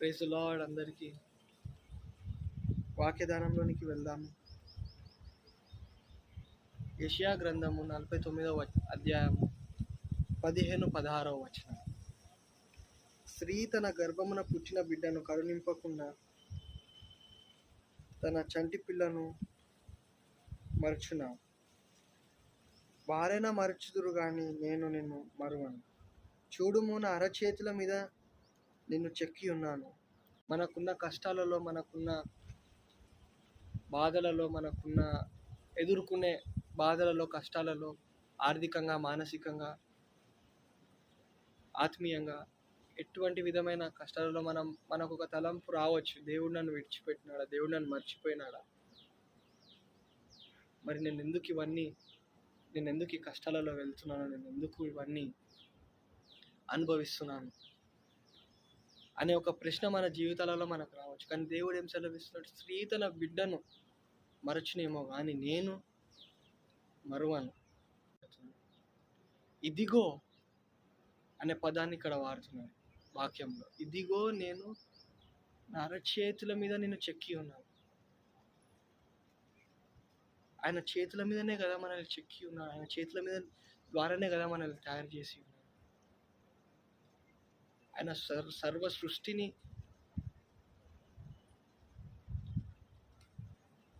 Praise lord అందరికీ. వాక్యదానంలోనికి వెళ్దాము. యెషయా గ్రంథము 49వ అధ్యాయము 15-16 వచనం. స్త్రీ తన గర్భమున పుట్టిన బిడ్డను కరుణింపకుండా తన చంటి పిల్లను మరచునా? వారైనా మరచుదురు గాని నేను నిన్ను మరువను. చూడుము, నా అరచేతుల మీద నిన్ను చెక్కి ఉన్నాను. మనకున్న కష్టాలలో, మనకున్న బాధలలో, మనకున్న ఎదుర్కొనే బాధలలో, కష్టాలలో, ఆర్థికంగా, మానసికంగా, ఆత్మీయంగా ఎటువంటి విధమైన కష్టాలలో మనకు ఒక తలంపు రావచ్చు, దేవుడు నన్ను విడిచిపెట్టినాడా, దేవుడు నన్ను మర్చిపోయినాడా, మరి నేను ఎందుకు ఈ కష్టాలలో వెళ్తున్నాను, నేను ఎందుకు ఇవన్నీ అనుభవిస్తున్నాను అనే ఒక ప్రశ్న మన జీవితాలలో మనకు రావచ్చు. కానీ దేవుడు ఏం సెలవిస్తున్నాడు? స్త్రీ తన బిడ్డను మరచునేమో కానీ నేను మరువను. ఇదిగో అనే పదాన్ని ఇక్కడ వాడుతున్నాడు వాక్యంలో. ఇదిగో నేను నా అరచేతుల మీద నేను చెక్కి ఉన్నాను. ఆయన చేతుల మీదనే కదా మనల్ని చెక్కి ఉన్నాడు. ఆయన చేతుల మీద ద్వారానే కదా మనల్ని తయారు చేసి ఉన్నాడు. ఆయన సర్వ సృష్టిని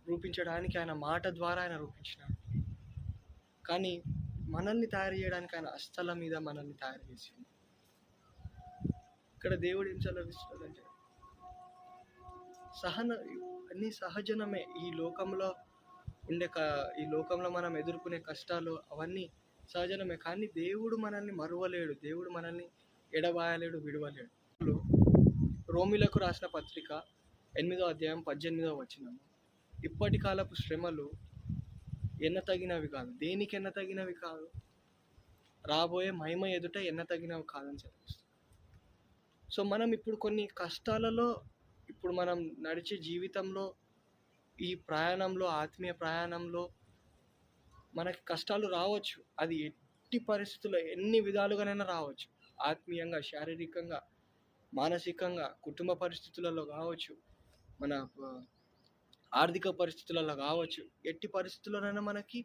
రూపించడానికి ఆయన మాట ద్వారా ఆయన రూపించినాడు. కానీ మనల్ని తయారు చేయడానికి ఆయన హస్తాల మీద మనల్ని తయారు చేసి ఉన్నాడు. ఇక్కడ దేవుడు ఏం సెలవిస్తున్నాడంటే అన్ని సహజనమే. ఈ లోకంలో మనం ఎదుర్కొనే కష్టాలు అవన్నీ సహజనమే. కానీ దేవుడు మనల్ని మరువలేడు, దేవుడు మనల్ని ఎడబాయలేడు, విడవలేడు. రోమిలకు రాసిన పత్రిక 8వ అధ్యాయం 18వ వచనం. ఇప్పటి కాలపు శ్రమలు ఎన్నతగినవి కాదు. దేనికి ఎన్నతగినవి కాదు? రాబోయే మహిమ ఎదుట ఎన్నతగినవి కాదని చెప్పిస్తుంది. సో మనం ఇప్పుడు కొన్ని కష్టాలలో, ఇప్పుడు మనం నడిచే జీవితంలో, ఈ ప్రయాణంలో, ఆత్మీయ ప్రయాణంలో మనకి కష్టాలు రావచ్చు. అది ఎట్టి పరిస్థితుల్లో, ఎన్ని విధాలుగానైనా రావచ్చు. ఆత్మీయంగా, శారీరకంగా, మానసికంగా, కుటుంబ పరిస్థితులలో కావచ్చు, మన ఆర్థిక పరిస్థితులలో కావచ్చు, ఎట్టి పరిస్థితుల్లోనైనా మనకి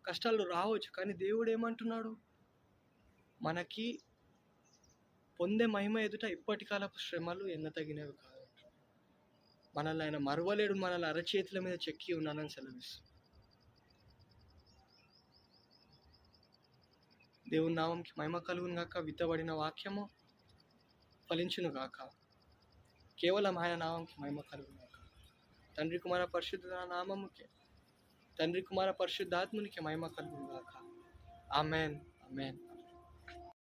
కష్టాలు రావచ్చు. కానీ దేవుడు ఏమంటున్నాడు? మనకి పొందే మహిమ ఎదుట ఇప్పటి కాలపు శ్రమలు ఎన్నతగినవి కాదు. మనల్ని ఆయన మరువలేడు, మనల్ని అరచేతుల మీద చెక్కి ఉన్నానని సెలవిస్తుంది. దేవుని నామంకి మహిమ కలుగును గాక. విత్తబడిన వాక్యము ఫలించును గాక. కేవలం ఆయన నామంకి మహిమ కలుగును గాక. తండ్రి కుమార పరిశుద్ధాత్మునికి మహిమ కలుగును గాక. ఆమేన్, ఆమేన్.